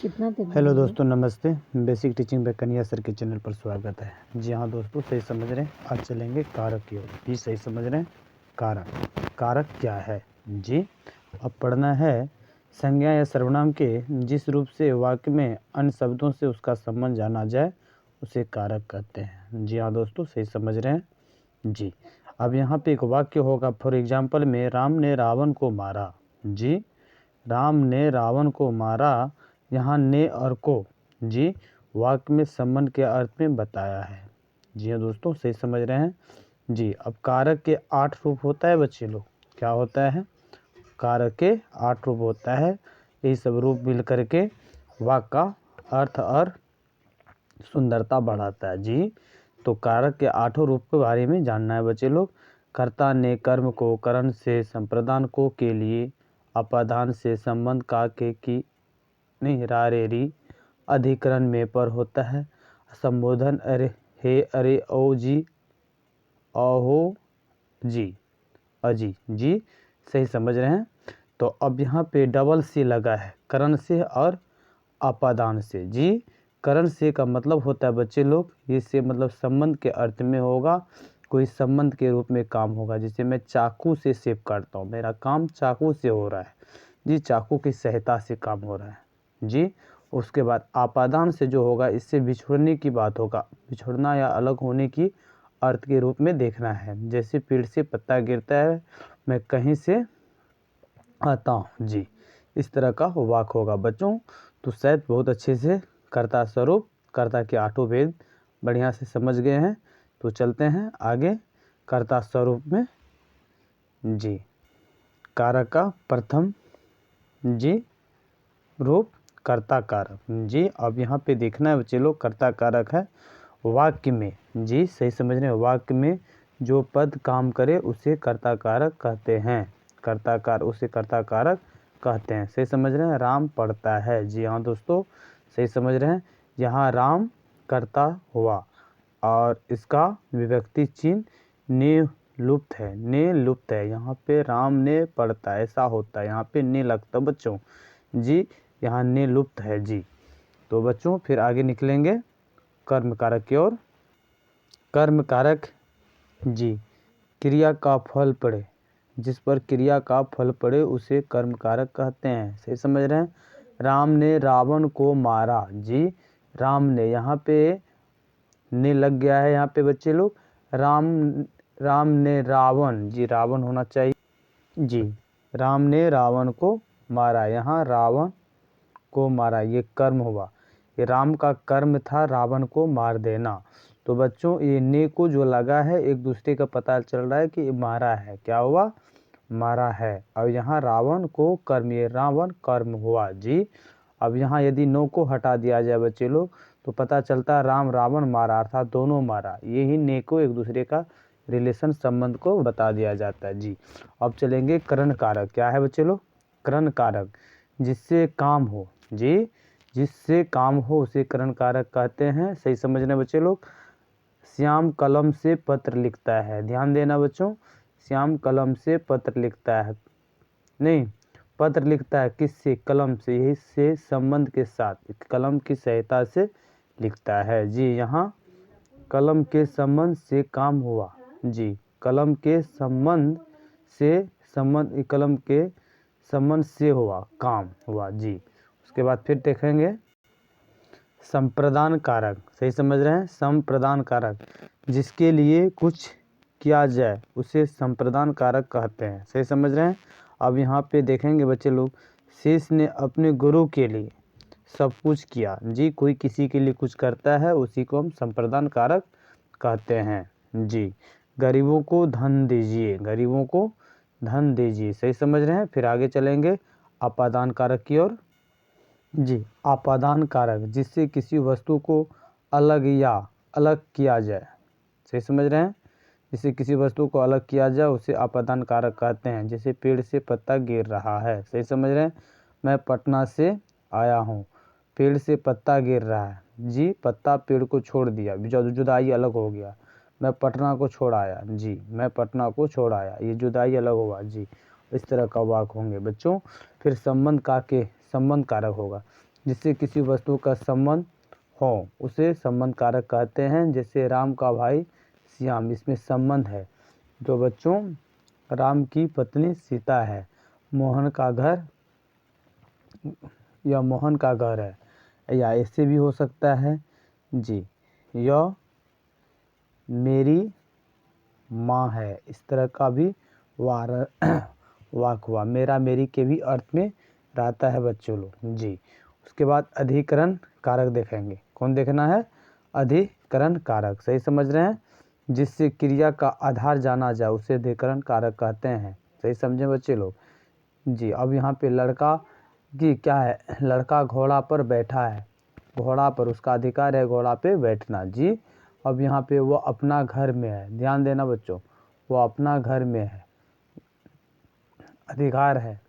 कितना दिन हेलो हुआ? दोस्तों, नमस्ते। Basic teaching bye Kanhaiya sir के चैनल पर स्वागत है। जी हाँ दोस्तों, सही समझ रहे हैं। आज चलेंगे कारक की ओर। जी सही समझ रहे हैं। कारक क्या है? जी अब पढ़ना है। संज्ञा या सर्वनाम के जिस रूप से वाक्य में अन्य शब्दों से उसका संबंध जाना जाए उसे कारक कहते हैं। जी हाँ दोस्तों, सही समझ रहे हैं। जी अब यहाँ पे एक वाक्य होगा। फॉर एग्जाम्पल में राम ने रावण को मारा। जी राम ने रावण को मारा। यहाँ ने और को जी वाक्य में संबंध के अर्थ में बताया है। जी हाँ दोस्तों, सही समझ रहे हैं। जी अब कारक के 8 रूप होता है बच्चे लोग। क्या होता है? कारक के 8 रूप होता है। यही सब रूप मिल करके वाक्य का अर्थ और सुंदरता बढ़ाता है। जी तो कारक के 8 रूप के बारे में जानना है बच्चे लोग। कर्ता ने कर्म को, करण से, संप्रदान को, के लिए, अपादान से, संबंध का, के, की, नहीं, रारेरी, अधिकरण में, पर होता है, संबोधन अरे, हे, अरे, ओ, जी, अहो, जी, अजी। जी सही समझ रहे हैं। तो अब यहाँ पे डबल से लगा है, करण से और अपादान से। जी करण से का मतलब होता है बच्चे लोग, ये से मतलब संबंध के अर्थ में होगा, कोई संबंध के रूप में काम होगा। जैसे मैं चाकू से सेब काटता हूँ, मेरा काम चाकू से हो रहा है। जी चाकू की सहायता से काम हो रहा है। जी उसके बाद आपादान से जो होगा, इससे बिछुड़ने की बात होगा, बिछुड़ना या अलग होने की अर्थ के रूप में देखना है। जैसे पेड़ से पत्ता गिरता है, मैं कहीं से आता हूँ। जी इस तरह का वाक्य होगा बच्चों। तो शायद बहुत अच्छे से कर्ता स्वरूप, कर्ता के 8 भेद बढ़िया से समझ गए हैं। तो चलते हैं आगे कर्ता स्वरूप में। जी कारक का प्रथम जी रूप कर्ता कारक। जी अब यहाँ पे देखना है बच्चे लोग, कर्ता कारक है वाक्य में। जी सही समझ रहे हैं। वाक्य में जो पद काम करे उसे कर्ता कारक कहते हैं। उसे कर्ता कारक कहते हैं। सही समझ रहे हैं। राम पढ़ता है। जी हाँ दोस्तों, सही समझ रहे हैं। यहाँ राम कर्ता हुआ और इसका विभक्ति चिन्ह ने लुप्त है। ने लुप्त है। यहाँ पे राम ने पढ़ता है, ऐसा होता है। यहाँ पे ने लगता बच्चों। जी यहाँ ने लुप्त है। जी तो बच्चों फिर आगे निकलेंगे कर्म कारक की ओर। कर्म कारक जी क्रिया का फल पड़े, जिस पर क्रिया का फल पड़े उसे कर्म कारक कहते हैं। सही समझ रहे हैं। राम ने रावण को मारा। जी राम ने, यहाँ पे ने लग गया है। यहाँ पे बच्चे लोग राम ने रावण, जी रावण होना चाहिए। जी राम ने रावण को मारा। यहाँ रावण को मारा, ये कर्म हुआ। ये राम का कर्म था रावण को मार देना। तो बच्चों ये ने को जो लगा है, एक दूसरे का पता चल रहा है कि मारा है। क्या हुआ? मारा है। और यहाँ रावण को कर्म, ये रावण कर्म हुआ। जी अब यहाँ यदि नो को हटा दिया जाए बच्चे लोग, तो पता चलता है राम रावण मारा, अर्थात दोनों मारा। यही ने को एक दूसरे का रिलेशन, संबंध को बता दिया जाता है। जी अब चलेंगे करण कारक। क्या है बच्चे लोग? करण कारक जिससे काम हो। जी जिससे काम हो उसे करण कारक कहते हैं। सही समझना बच्चे लोग। श्याम कलम से पत्र लिखता है। ध्यान देना बच्चों, श्याम कलम से पत्र लिखता है, नहीं, पत्र लिखता है किससे? कलम से। यही से संबंध के साथ, कलम की सहायता से लिखता है। जी यहाँ कलम के संबंध से काम हुआ। जी कलम के संबंध से, कलम के संबंध से हुआ, काम हुआ। जी उसके बाद फिर देखेंगे संप्रदान कारक। सही समझ रहे हैं। संप्रदान कारक जिसके लिए कुछ किया जाए उसे संप्रदान कारक कहते हैं। सही समझ रहे हैं। अब यहाँ पे देखेंगे बच्चे लोग, शेष ने अपने गुरु के लिए सब कुछ किया। जी कोई किसी के लिए कुछ करता है उसी को हम संप्रदान कारक कहते हैं। जी गरीबों को धन दीजिए, गरीबों को धन दीजिए। सही समझ रहे हैं। फिर आगे चलेंगे आपादान कारक की ओर। जी आपादान कारक जिससे किसी वस्तु को अलग या अलग किया जाए। सही समझ रहे हैं। जिससे किसी वस्तु को अलग किया जाए उसे आपादान कारक कहते हैं। जैसे पेड़ से पत्ता गिर रहा है। सही समझ रहे हैं। मैं पटना से आया हूँ, पेड़ से पत्ता गिर रहा है। जी पत्ता पेड़ को छोड़ दिया, जुदाई अलग हो गया। मैं पटना को छोड़ आया। जी मैं पटना को छोड़ आया, ये जुदाई अलग हुआ। जी इस तरह का वाक्य होंगे बच्चों। फिर संबंध का के संबंध कारक होगा। जिससे किसी वस्तु का संबंध हो उसे संबंध कारक कहते हैं। जैसे राम का भाई श्याम, इसमें संबंध है। तो बच्चों राम की पत्नी सीता है। मोहन का घर, यह मोहन का घर है, या ऐसे भी हो सकता है जी, यह मेरी माँ है। इस तरह का भी वाक हुआ। मेरा मेरी के भी अर्थ में रहता है बच्चों लोग जी। उसके बाद अधिकरण कारक देखेंगे। कौन देखना है? अधिकरण कारक, सही समझ रहे हैं। जिससे क्रिया का आधार जाना जाए उसे अधिकरण कारक कहते हैं। सही समझे बच्चे लोग जी। अब यहाँ पे लड़का की क्या है? लड़का घोड़ा पर बैठा है, घोड़ा पर उसका अधिकार है घोड़ा पे बैठना जी। अब यहाँ पे वो अपना घर में है, ध्यान देना बच्चों, वो अपना घर में है, अधिकार है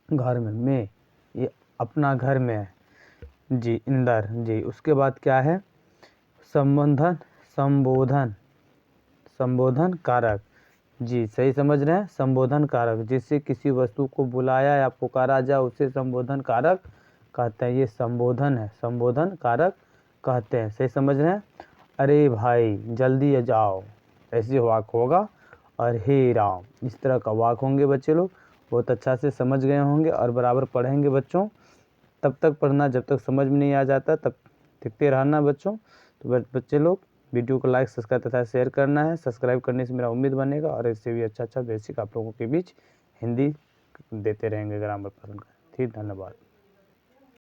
घर में ये अपना घर में है जी, इंदर जी। उसके बाद क्या है? संबोधन, संबोधन, संबोधन कारक जी, सही समझ रहे हैं। संबोधन कारक, जिससे किसी वस्तु को बुलाया या पुकारा जाए उसे संबोधन कारक कहते हैं। ये संबोधन है, संबोधन कारक कहते हैं। सही समझ रहे हैं। अरे भाई जल्दी जाओ, ऐसे वाक होगा। और हे राम, इस तरह का वाक होंगे बच्चे लोग। बहुत अच्छा से समझ गए होंगे और बराबर पढ़ेंगे बच्चों। तब तक पढ़ना जब तक समझ में नहीं आ जाता, तब देखते रहना बच्चों। तो बच्चे लोग वीडियो को लाइक, सब्सक्राइब तथा शेयर करना है। सब्सक्राइब करने से मेरा उम्मीद बनेगा और इससे भी अच्छा बेसिक आप लोगों के बीच हिंदी देते रहेंगे ग्रामर पसंद का। ठीक, धन्यवाद।